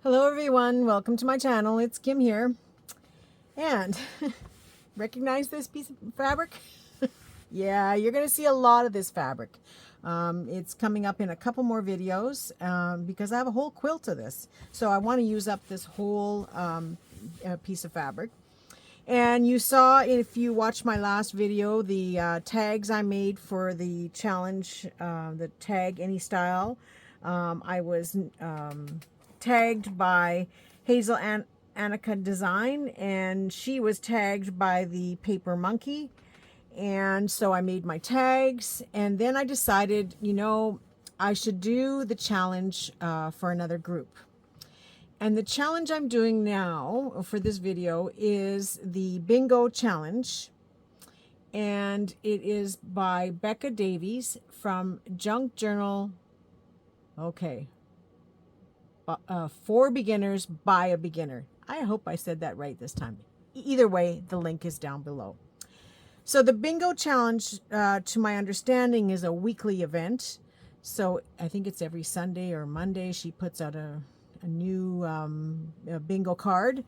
Hello everyone, welcome to my channel. It's Kim here. And recognize this piece of fabric? Yeah, you're going to see a lot of this fabric. It's coming up in a couple more videos because I have a whole quilt of this. So I want to use up this whole piece of fabric. And you saw, if you watched my last video, the tags I made for the challenge, the tag any style. I was tagged by Hazel Annika Design, and she was tagged by the Paper Monkey. And so I made my tags, and then I decided, I should do the challenge for another group. And the challenge I'm doing now for this video is the bingo challenge. And it is by Bekah Davies from Junk Journal. Okay. For beginners by a beginner. I hope I said that right this time. Either way, the link is down below. So the bingo challenge, to my understanding, is a weekly event. So I think it's every Sunday or Monday she puts out a new bingo card,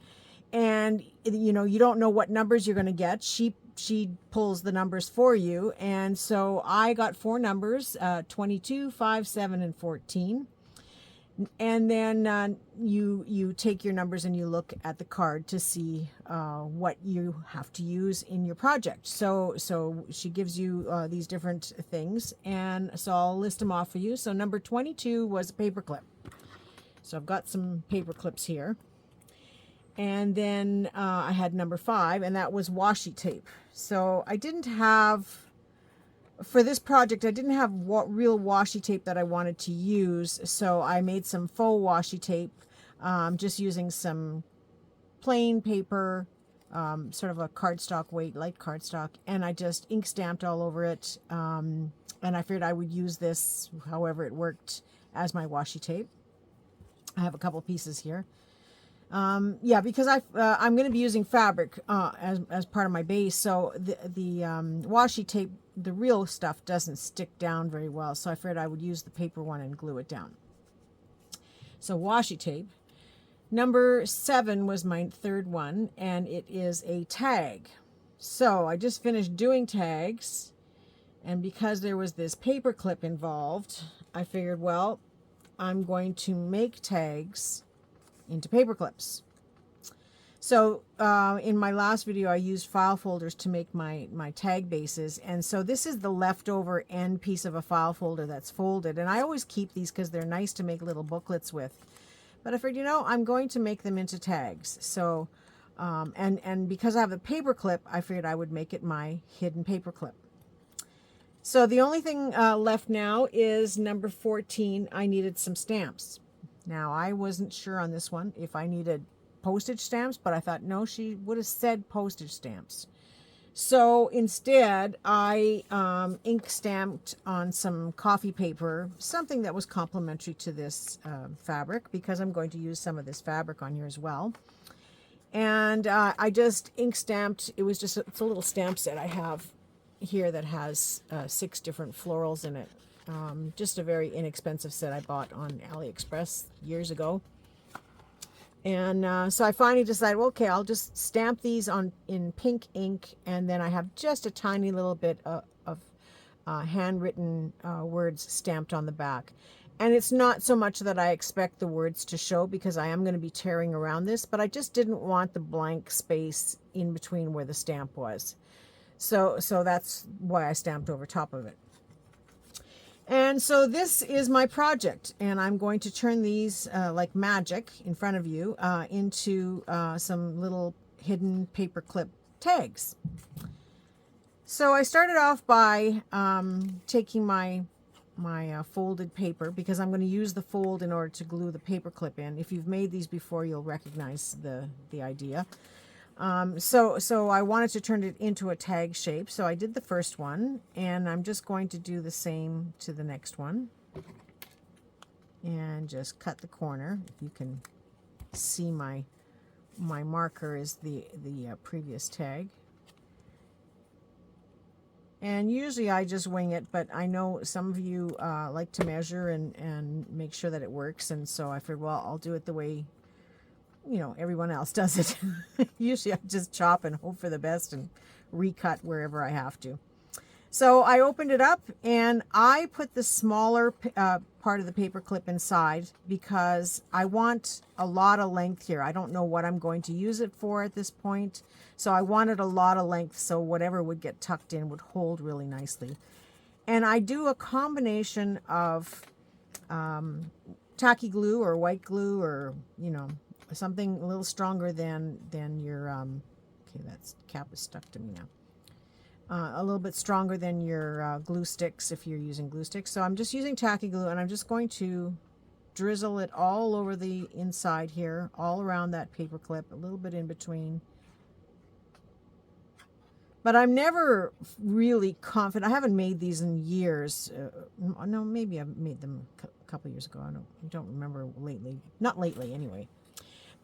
and you don't know what numbers you're going to get. She pulls the numbers for you, and so I got 4 numbers: 22, 5, 7, and 14. And then you take your numbers and you look at the card to see what you have to use in your project. So she gives you these different things, and so I'll list them off for you. So number 22 was a paperclip. So I've got some paper clips here. And then I had number 5, and that was washi tape. So I didn't have, for this project, I didn't have real washi tape that I wanted to use. So I made some faux washi tape, just using some plain paper, sort of a cardstock weight, light cardstock. And I just ink stamped all over it. And I figured I would use this, however it worked, as my washi tape. I have a couple pieces here. Yeah, because I'm going to be using fabric as part of my base, so the washi tape, the real stuff, doesn't stick down very well. So I figured I would use the paper one and glue it down. So washi tape. Number 7 was my third one, and it is a tag. So I just finished doing tags, and because there was this paper clip involved, I figured, well, I'm going to make tags into paper clips. So in my last video, I used file folders to make my tag bases, and so this is the leftover end piece of a file folder that's folded, and I always keep these because they're nice to make little booklets with. But I figured, I'm going to make them into tags. So and because I have the paper clip, I figured I would make it my hidden paper clip. So the only thing left now is number 14. I needed some stamps. Now, I wasn't sure on this one if I needed postage stamps, but I thought, no, she would have said postage stamps. So instead, I ink stamped on some coffee paper, something that was complementary to this fabric, because I'm going to use some of this fabric on here as well. And I just ink stamped, it's a little stamp set I have here that has 6 different florals in it. Just a very inexpensive set I bought on AliExpress years ago. And so I finally decided, well, okay, I'll just stamp these in pink ink, and then I have just a tiny little bit of handwritten words stamped on the back. And it's not so much that I expect the words to show, because I am going to be tearing around this, but I just didn't want the blank space in between where the stamp was. So that's why I stamped over top of it. And so this is my project, and I'm going to turn these like magic in front of you into some little hidden paperclip tags. So I started off by taking my folded paper, because I'm going to use the fold in order to glue the paperclip in. If you've made these before, you'll recognize the idea. So I wanted to turn it into a tag shape. So I did the first one, and I'm just going to do the same to the next one. And just cut the corner. If you can see, my marker is the previous tag. And usually I just wing it, but I know some of you like to measure and make sure that it works. And so I figured, well, I'll do it the way you know, everyone else does it. Usually I just chop and hope for the best and recut wherever I have to. So I opened it up and I put the smaller part of the paper clip inside because I want a lot of length here. I don't know what I'm going to use it for at this point. So I wanted a lot of length so whatever would get tucked in would hold really nicely. And I do a combination of tacky glue or white glue or, you know, something a little stronger than your, okay, that's cap is stuck to me now. A little bit stronger than your glue sticks if you're using glue sticks. So I'm just using tacky glue and I'm just going to drizzle it all over the inside here, all around that paper clip, a little bit in between. But I'm never really confident. I haven't made these in years. No, maybe I've made them a couple years ago. I don't remember lately. Not lately, anyway.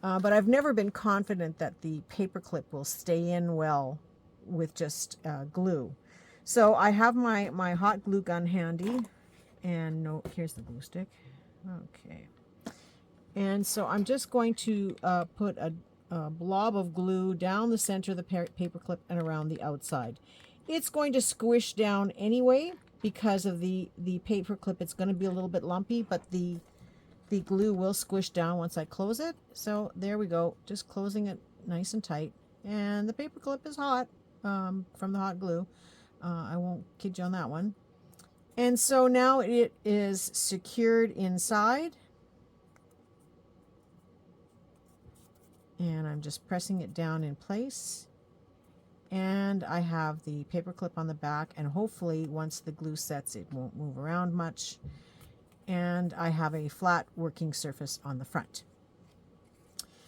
But I've never been confident that the paper clip will stay in well with just glue. So I have my hot glue gun handy. And no, here's the glue stick. Okay. And so I'm just going to put a blob of glue down the center of the paper clip and around the outside. It's going to squish down anyway because of the paper clip. It's going to be a little bit lumpy, but the glue will squish down once I close it. So there we go, just closing it nice and tight. And the paper clip is hot from the hot glue. I won't kid you on that one. And so now it is secured inside. And I'm just pressing it down in place. And I have the paper clip on the back, and hopefully once the glue sets it won't move around much. And I have a flat working surface on the front.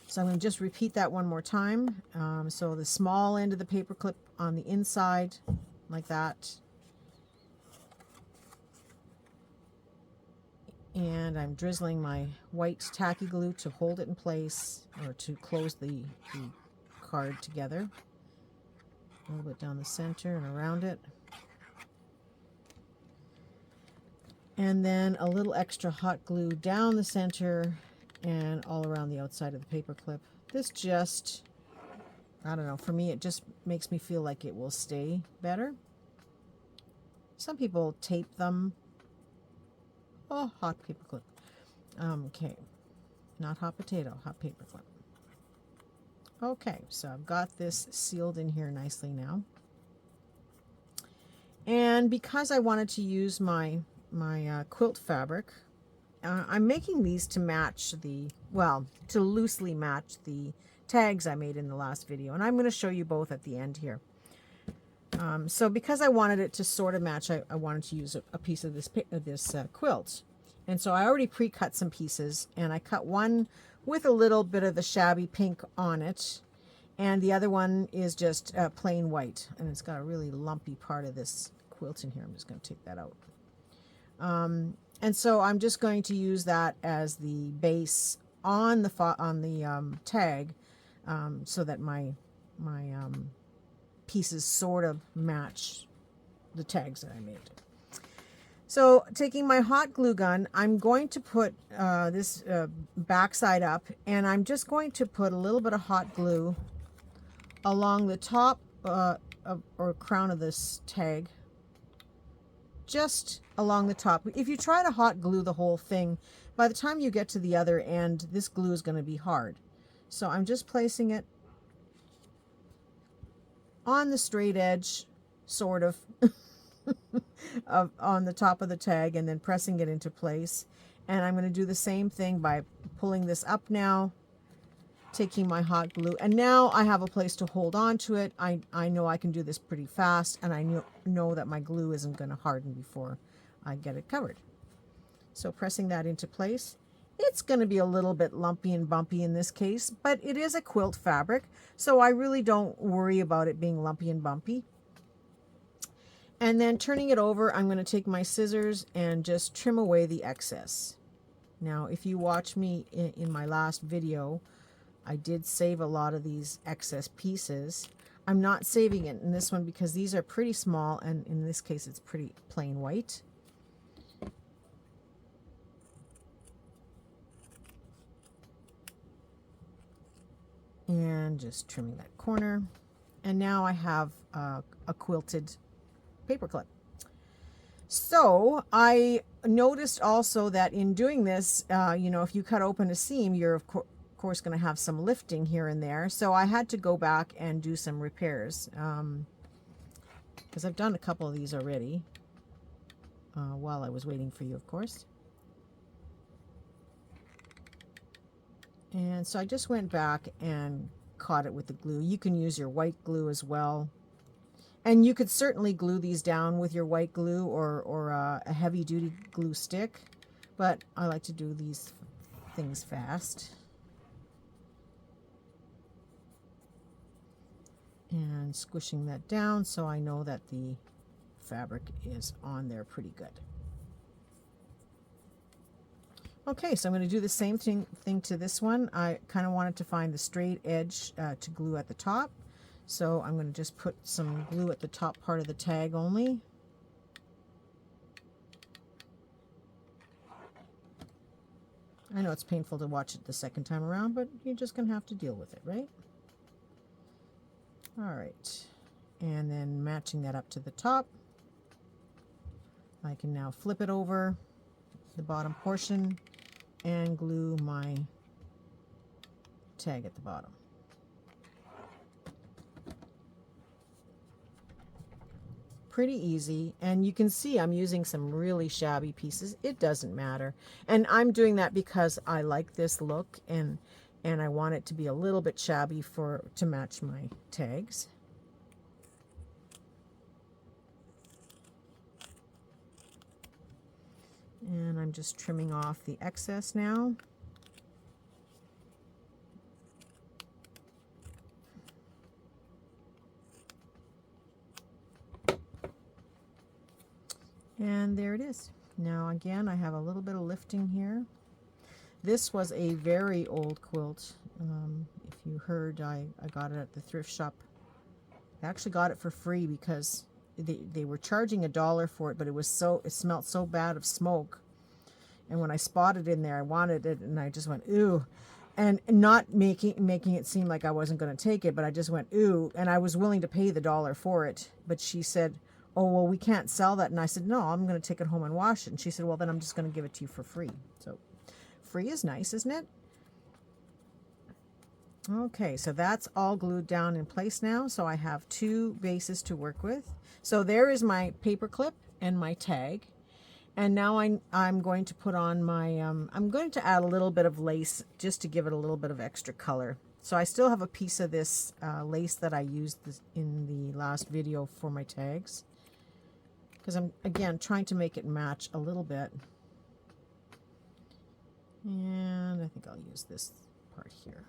So I'm going to just repeat that one more time. So the small end of the paper clip on the inside, like that. And I'm drizzling my white tacky glue to hold it in place, or to close the card together. A little bit down the center and around it. And then a little extra hot glue down the center and all around the outside of the paper clip. This just, I don't know, for me it just makes me feel like it will stay better. Some people tape them. Oh, hot paper clip. Okay, not hot potato, hot paper clip. Okay, so I've got this sealed in here nicely now. And because I wanted to use my quilt fabric, I'm making these to match to loosely match the tags I made in the last video. And I'm going to show you both at the end here. So because I wanted it to sort of match, I wanted to use a piece of this quilt. And so I already pre-cut some pieces, and I cut one with a little bit of the shabby pink on it. And the other one is just plain white. And it's got a really lumpy part of this quilt in here. I'm just going to take that out. And so I'm just going to use that as the base on the tag, so that my pieces sort of match the tags that I made. So taking my hot glue gun, I'm going to put this backside up, and I'm just going to put a little bit of hot glue along the top or crown of this tag, just along the top. If you try to hot glue the whole thing, by the time you get to the other end, this glue is going to be hard. So I'm just placing it on the straight edge, sort of, on the top of the tag, and then pressing it into place. And I'm going to do the same thing by pulling this up now, taking my hot glue, and now I have a place to hold on to it. I know I can do this pretty fast, and I know that my glue isn't going to harden before I get it covered. So pressing that into place. It's going to be a little bit lumpy and bumpy in this case, but it is a quilt fabric, so I really don't worry about it being lumpy and bumpy. And then turning it over, I'm going to take my scissors and just trim away the excess. Now, if you watch me in my last video, I did save a lot of these excess pieces. I'm not saving it in this one because these are pretty small, and in this case it's pretty plain white. And just trimming that corner. And now I have a quilted paperclip. So I noticed also that in doing this, if you cut open a seam, you're of course going to have some lifting here and there. So I had to go back and do some repairs, because I've done a couple of these already while I was waiting for you, of course. And so I just went back and caught it with the glue. You can use your white glue as well. And you could certainly glue these down with your white glue or a heavy duty glue stick. But I like to do these things fast. And squishing that down so I know that the fabric is on there pretty good. Okay, so I'm going to do the same thing to this one. I kind of wanted to find the straight edge to glue at the top. So I'm going to just put some glue at the top part of the tag only. I know it's painful to watch it the second time around, but you're just going to have to deal with it, right? All right, and then matching that up to the top, I can now flip it over the bottom portion and glue my tag at the bottom. Pretty easy, and you can see I'm using some really shabby pieces. It doesn't matter, and I'm doing that because I like this look, and I want it to be a little bit shabby to match my tags. And I'm just trimming off the excess now. And there it is. Now again, I have a little bit of lifting here. This was a very old quilt. If you heard, I got it at the thrift shop. I actually got it for free because they were charging $1 for it, but it smelled so bad of smoke. And when I spotted in there, I wanted it, and I just went, ooh. And not making it seem like I wasn't going to take it, but I just went, ooh. And I was willing to pay the $1 for it. But she said, oh, well, we can't sell that. And I said, no, I'm going to take it home and wash it. And she said, well, then I'm just going to give it to you for free. So free is nice, isn't it? Okay, so that's all glued down in place now. So I have 2 bases to work with. So there is my paper clip and my tag. And now I'm going to put on my, I'm going to add a little bit of lace just to give it a little bit of extra color. So I still have a piece of this lace that I used in the last video for my tags. Because I'm, again, trying to make it match a little bit. And I think I'll use this part here.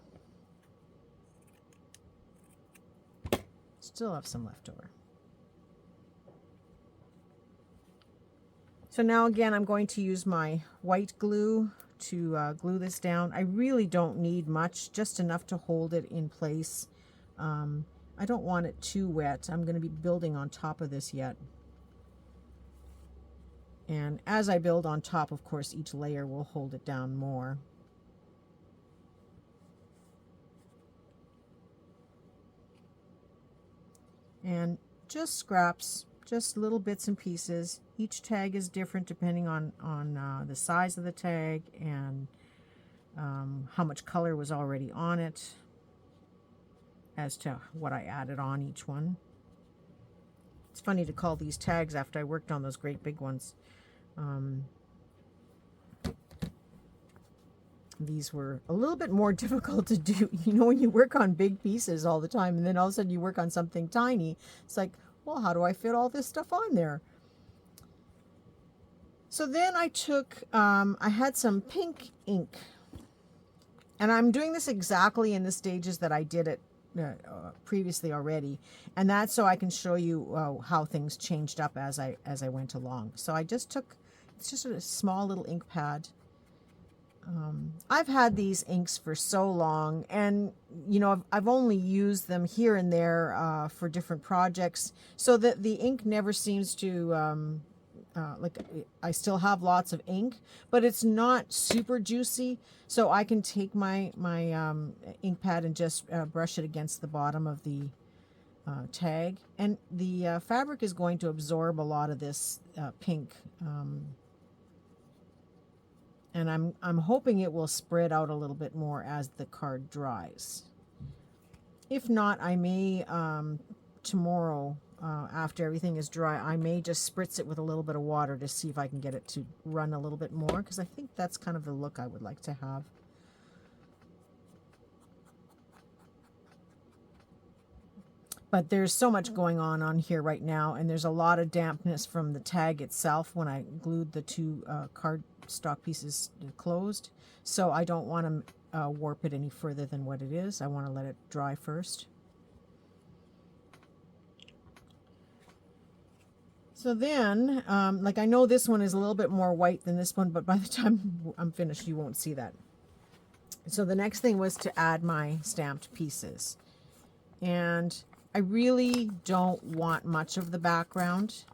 Still have some left over. So now again, I'm going to use my white glue to glue this down. I really don't need much, just enough to hold it in place. I don't want it too wet. I'm going to be building on top of this yet. And as I build on top, of course, each layer will hold it down more. And just scraps, just little bits and pieces. Each tag is different depending on the size of the tag and how much color was already on it as to what I added on each one. It's funny to call these tags after I worked on those great big ones. These were a little bit more difficult to do. You know, when you work on big pieces all the time and then all of a sudden you work on something tiny, it's like, well, how do I fit all this stuff on there? So then I took, I had some pink ink, and I'm doing this exactly in the stages that I did it previously already, and that's so I can show you how things changed up as I went along. So I just took, it's just a small little ink pad. I've had these inks for so long, and you know, I've only used them here and there for different projects, so that the ink never seems to like I still have lots of ink, but it's not super juicy. So I can take my ink pad and just brush it against the bottom of the tag, and the fabric is going to absorb a lot of this pink, and I'm hoping it will spread out a little bit more as the card dries. If not, I may tomorrow, after everything is dry, I may just spritz it with a little bit of water to see if I can get it to run a little bit more, because I think that's kind of the look I would like to have. But there's so much going on here right now, and there's a lot of dampness from the tag itself when I glued the two cardstock pieces closed. So I don't want to warp it any further than what it is. I want to let it dry first. So then, like I know this one is a little bit more white than this one, but by the time I'm finished, you won't see that. So the next thing was to add my stamped pieces. And I really don't want much of the background.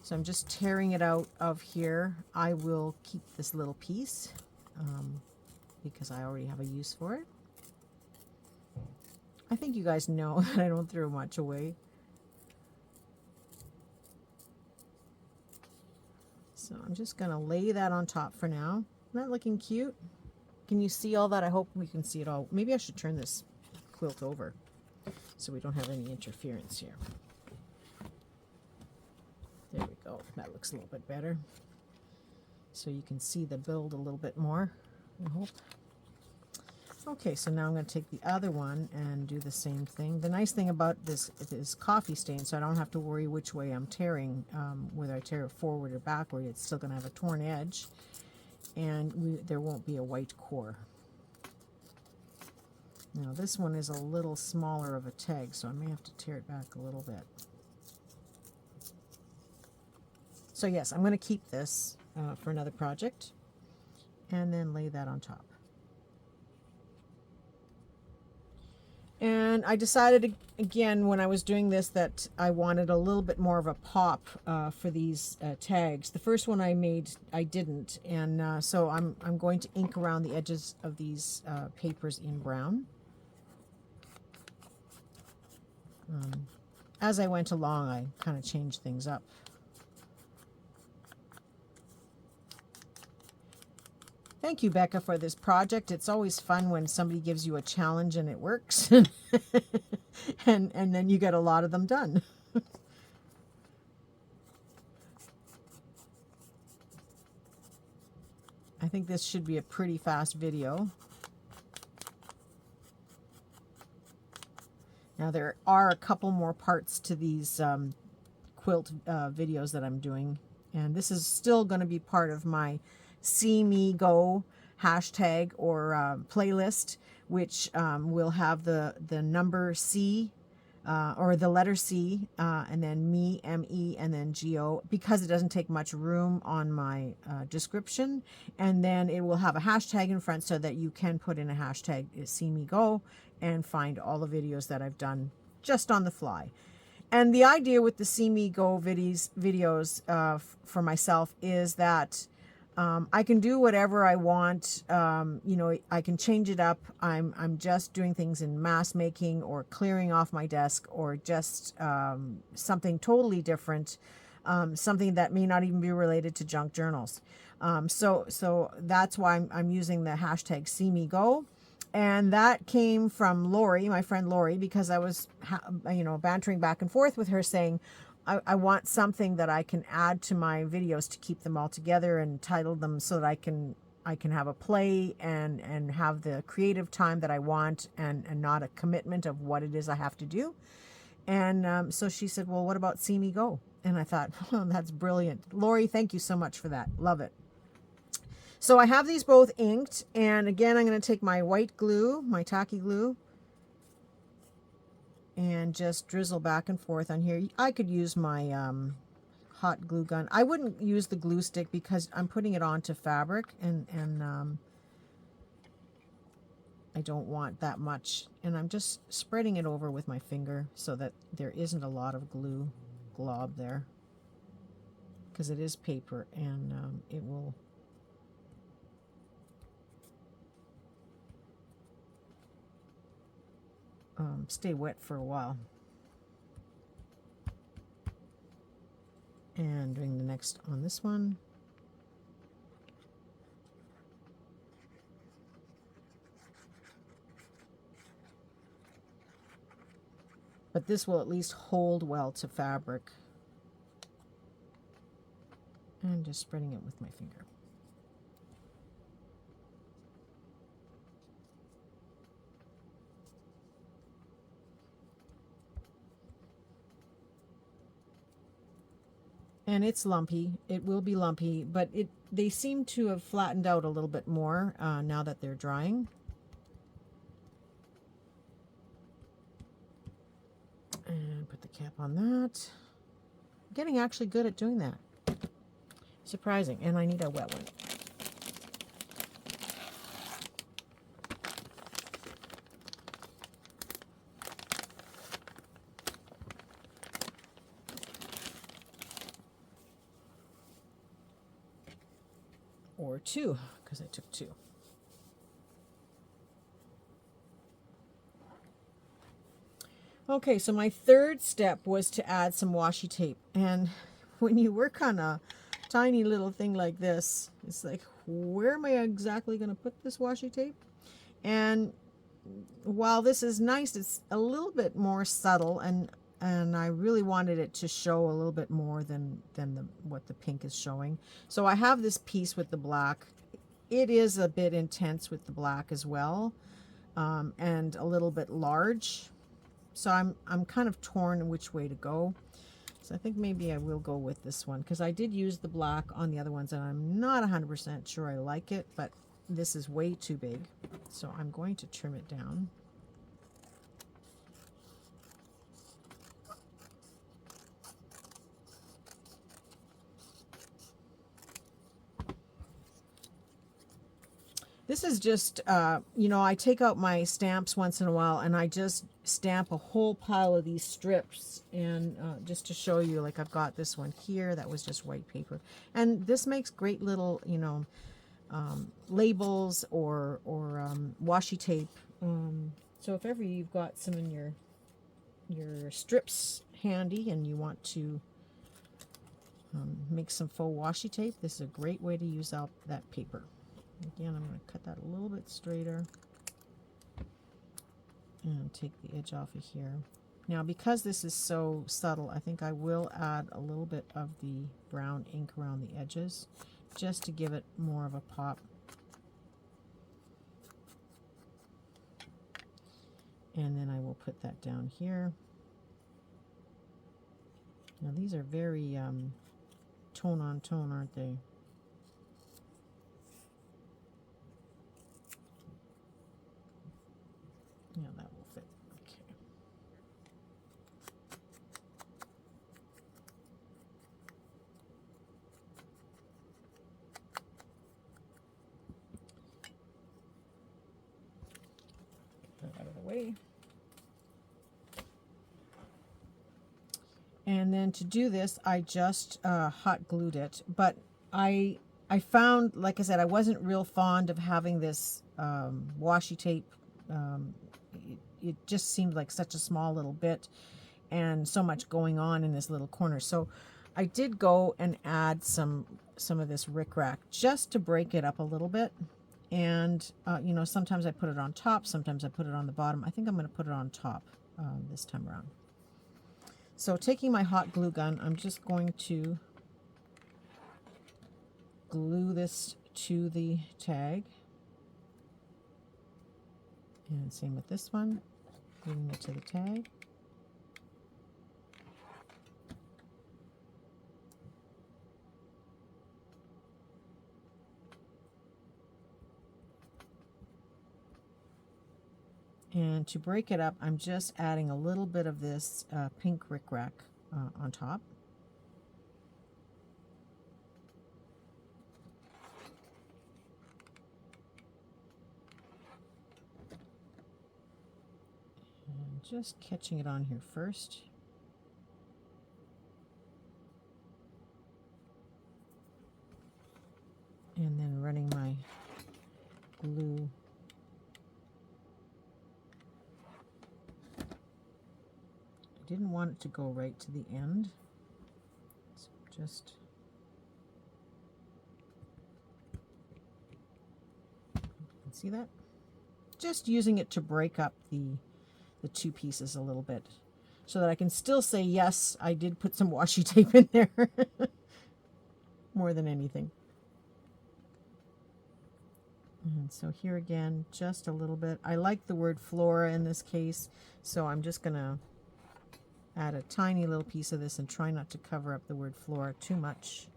So I'm just tearing it out of here. I will keep this little piece because I already have a use for it. I think you guys know that I don't throw much away. So I'm just going to lay that on top for now. Isn't that looking cute? Can you see all that? I hope we can see it all. Maybe I should turn this quilt over so we don't have any interference here. There we go. That looks a little bit better. So you can see the build a little bit more, I hope. Okay, so now I'm going to take the other one and do the same thing. The nice thing about this is coffee stain, so I don't have to worry which way I'm tearing, whether I tear it forward or backward. It's still going to have a torn edge, and there won't be a white core. Now this one is a little smaller of a tag, so I may have to tear it back a little bit. So yes, I'm going to keep this for another project, and then lay that on top. And I decided again when I was doing this that I wanted a little bit more of a pop for these tags. The first one I made, I didn't, and so I'm going to ink around the edges of these papers in brown. As I went along, I kind of changed things up. Thank you, Bekah, for this project. It's always fun when somebody gives you a challenge and it works. and then you get a lot of them done. I think this should be a pretty fast video. Now there are a couple more parts to these quilt videos that I'm doing. And this is still going to be part of my cmego hashtag or playlist, which will have the number C or the letter C and then me, M-E, and then G-O, because it doesn't take much room on my description. And then it will have a hashtag in front so that you can put in a hashtag cmego and find all the videos that I've done just on the fly. And the idea with the cmego videos for myself is that I can do whatever I want. You know, I can change it up. I'm just doing things in mass making or clearing off my desk or just something totally different, something that may not even be related to junk journals. So that's why I'm using the hashtag cmego. And that came from Lori, my friend Lori, because I was, you know, bantering back and forth with her saying, I want something that I can add to my videos to keep them all together and title them so that I can have a play and have the creative time that I want and not a commitment of what it is I have to do. And so she said, well, what about cmego? And I thought, oh, that's brilliant. Lori, thank you so much for that. Love it. So I have these both inked, and again, I'm going to take my white glue, my tacky glue, and just drizzle back and forth on here. I could use my hot glue gun. I wouldn't use the glue stick because I'm putting it onto fabric, and I don't want that much. And I'm just spreading it over with my finger so that there isn't a lot of glue glob there, because it is paper, and it will stay wet for a while. And doing the next on this one. But this will at least hold well to fabric. And just spreading it with my finger. And it's lumpy. It will be lumpy, but they seem to have flattened out a little bit more now that they're drying. And put the cap on that. I'm getting actually good at doing that. Surprising. And I need a wet one. Or two, because I took two. Okay, so my third step was to add some washi tape. And when you work on a tiny little thing like this, it's like, where am I exactly going to put this washi tape? And while this is nice, it's a little bit more subtle, and I really wanted it to show a little bit more than what the pink is showing. So I have this piece with the black. It is a bit intense with the black as well, and a little bit large. So I'm kind of torn which way to go. So I think maybe I will go with this one, because I did use the black on the other ones, and I'm not 100% sure I like it, but this is way too big. So I'm going to trim it down. This is just, you know, I take out my stamps once in a while, and I just stamp a whole pile of these strips, and just to show you, like I've got this one here that was just white paper. And this makes great little, you know, labels or washi tape. So if ever you've got some in your strips handy and you want to make some faux washi tape, this is a great way to use out that paper. Again, I'm going to cut that a little bit straighter and take the edge off of here. Now, because this is so subtle, I think I will add a little bit of the brown ink around the edges just to give it more of a pop. And then I will put that down here. Now, these are very tone on tone, aren't they? Yeah, that will fit. Okay. Get that out of the way. And then to do this, I just hot glued it. But I found, like I said, I wasn't real fond of having this washi tape. It just seemed like such a small little bit and so much going on in this little corner. So I did go and add some of this rickrack just to break it up a little bit. And you know, sometimes I put it on top, sometimes I put it on the bottom. I think I'm going to put it on top this time around. So taking my hot glue gun, I'm just going to glue this to the tag. And same with this one, gluing it to the tag. And to break it up, I'm just adding a little bit of this pink rickrack on top. And just catching it on here first. didn't want it to go right to the end. So just see that? Just using it to break up the two pieces a little bit so that I can still say, yes, I did put some washi tape in there more than anything. And so here again, just a little bit. I like the word flora in this case, so I'm just going to add a tiny little piece of this and try not to cover up the word flora too much.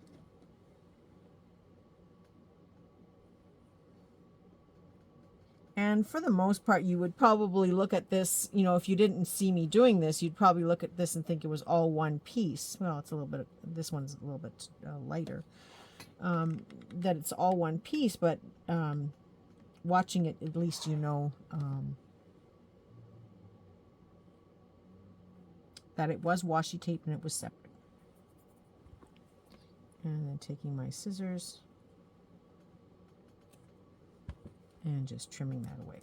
And for the most part, you would probably look at this, you know, if you didn't see me doing this, you'd probably look at this and think it was all one piece. Well, it's a little bit, this one's a little bit lighter, that it's all one piece, but watching it, at least you know that it was washi tape and it was separate. And then taking my scissors and just trimming that away.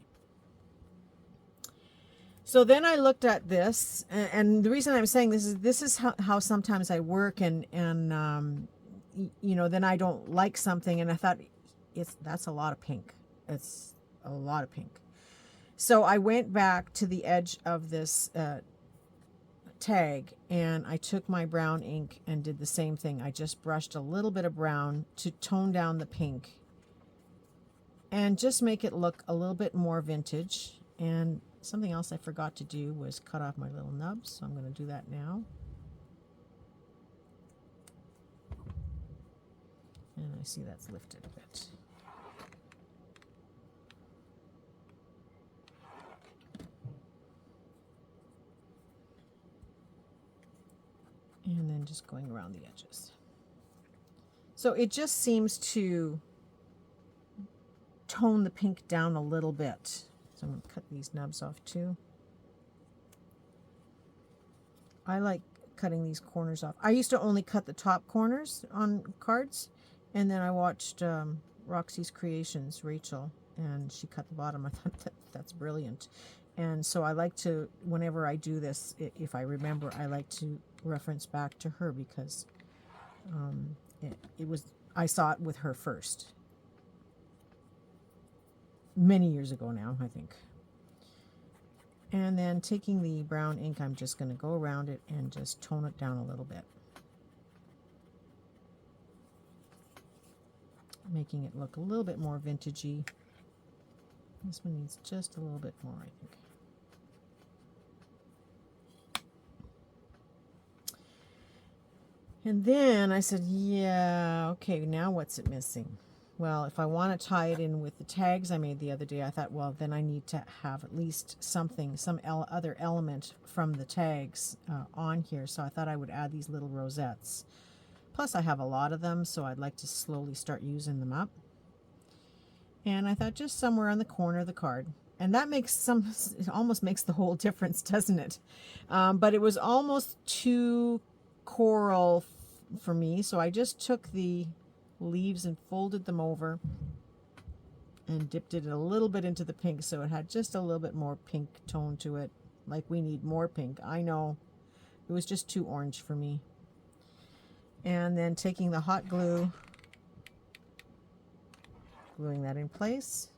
So then I looked at this, and the reason I'm saying this is how sometimes I work, and you know, then I don't like something, and I thought that's a lot of pink. It's a lot of pink. So I went back to the edge of this tag, and I took my brown ink and did the same thing. I just brushed a little bit of brown to tone down the pink and just make it look a little bit more vintage. And something else I forgot to do was cut off my little nubs, so I'm going to do that now. And I see that's lifted a bit. And then just going around the edges. So it just seems to tone the pink down a little bit. So I'm going to cut these nubs off too. I like cutting these corners off. I used to only cut the top corners on cards, and then I watched Roxy's Creations, Rachel, and she cut the bottom. I thought that's brilliant. And so I like to, whenever I do this, if I remember, I like to reference back to her, because I saw it with her first. Many years ago now, I think. And then taking the brown ink, I'm just going to go around it and just tone it down a little bit. Making it look a little bit more vintagey. This one needs just a little bit more, I think. And then I said, yeah, okay, now what's it missing? Well, if I want to tie it in with the tags I made the other day, I thought, well, then I need to have at least something, some other element from the tags on here. So I thought I would add these little rosettes. Plus, I have a lot of them, so I'd like to slowly start using them up. And I thought just somewhere on the corner of the card. And that makes it almost makes the whole difference, doesn't it? But it was almost too coral for me, so I just took the leaves and folded them over and dipped it a little bit into the pink, so it had just a little bit more pink tone to it. Like, we need more pink. I know, it was just too orange for me. And then taking the hot glue, gluing that in place.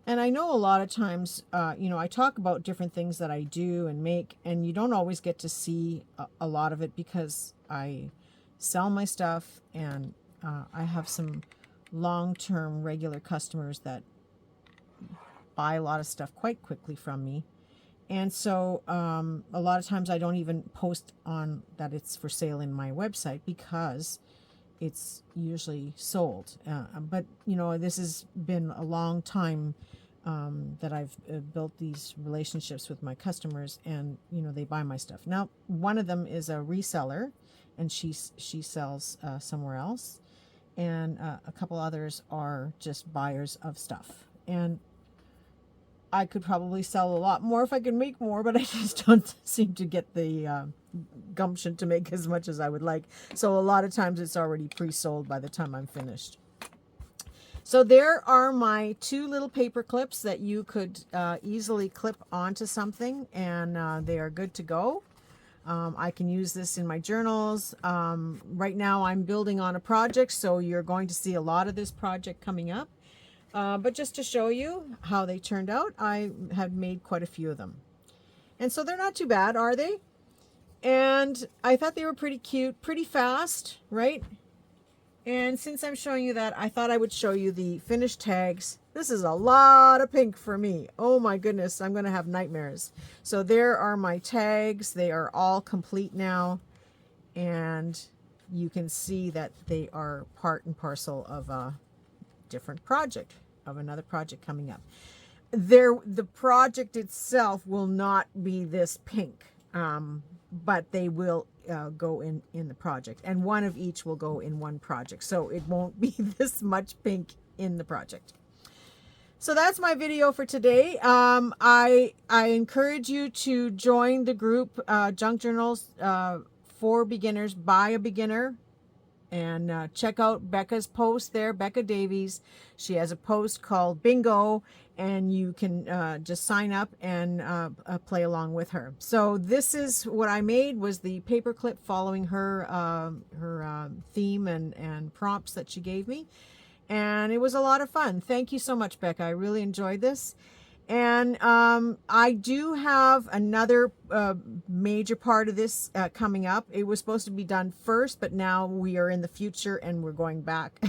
And I know a lot of times, you know, I talk about different things that I do and make, and you don't always get to see a lot of it, because I sell my stuff, and I have some long-term regular customers that buy a lot of stuff quite quickly from me. And so a lot of times I don't even post on that it's for sale in my website, because it's usually sold. But, you know, this has been a long time that I've built these relationships with my customers, and, you know, they buy my stuff. Now, one of them is a reseller, and she sells somewhere else. And a couple others are just buyers of stuff. And I could probably sell a lot more if I could make more, but I just don't seem to get the gumption to make as much as I would like. So a lot of times it's already pre-sold by the time I'm finished. So there are my 2 little paper clips that you could easily clip onto something, and they are good to go. I can use this in my journals. Right now I'm building on a project, so you're going to see a lot of this project coming up. But just to show you how they turned out, I have made quite a few of them. And so they're not too bad, are they? And I thought they were pretty cute, pretty fast, right? And since I'm showing you that, I thought I would show you the finished tags. This is a lot of pink for me. Oh my goodness, I'm going to have nightmares. So there are my tags. They are all complete now. And you can see that they are part and parcel of a different project, of another project coming up. The project itself will not be this pink, but they will go in the project, and one of each will go in one project, so it won't be this much pink in the project. So that's my video for today. I encourage you to join the group Junk Journals for Beginners by a Beginner. And check out Bekah's post there, Bekah Davies. She has a post called Bingo, and you can just sign up and play along with her. So this is what I made, was the paperclip following her theme and prompts that she gave me. And it was a lot of fun. Thank you so much, Bekah. I really enjoyed this. And I do have another major part of this coming up. It was supposed to be done first, but now we are in the future and we're going back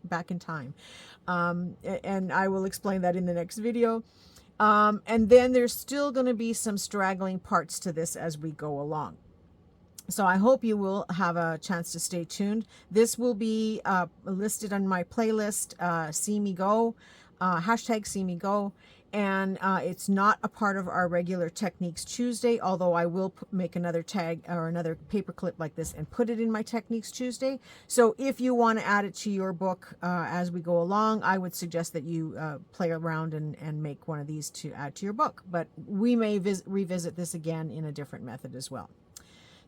back in time. And I will explain that in the next video. And then there's still going to be some straggling parts to this as we go along. So I hope you will have a chance to stay tuned. This will be listed on my playlist, cmego, hashtag cmego. And it's not a part of our regular Techniques Tuesday, although I will make another tag or another paper clip like this and put it in my Techniques Tuesday. So if you want to add it to your book as we go along, I would suggest that you play around and make one of these to add to your book. But we may revisit this again in a different method as well.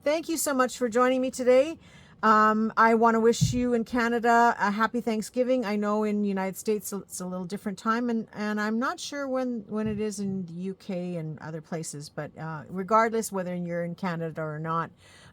Thank you so much for joining me today. I want to wish you in Canada a happy Thanksgiving. I know in the United States it's a little different time, and I'm not sure when it is in the UK and other places, but regardless whether you're in Canada or not,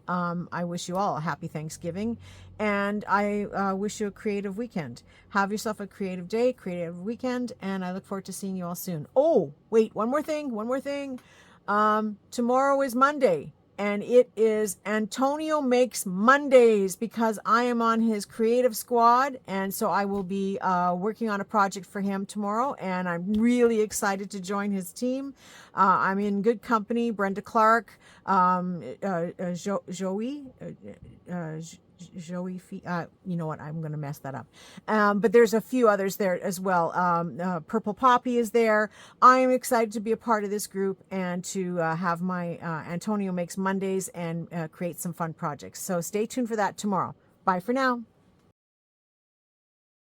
I wish you all a happy Thanksgiving, and I wish you a creative weekend. Have yourself a creative day, creative weekend, and I look forward to seeing you all soon. Oh, wait, one more thing. Tomorrow is Monday. And it is Antonio Makes Mondays, because I am on his creative squad. And so I will be working on a project for him tomorrow. And I'm really excited to join his team. I'm in good company. Brenda Clark, Joey, you know what, I'm going to mess that up. But there's a few others there as well. Purple Poppy is there. I am excited to be a part of this group and to have my Antonio Makes Mondays and create some fun projects. So stay tuned for that tomorrow. Bye for now.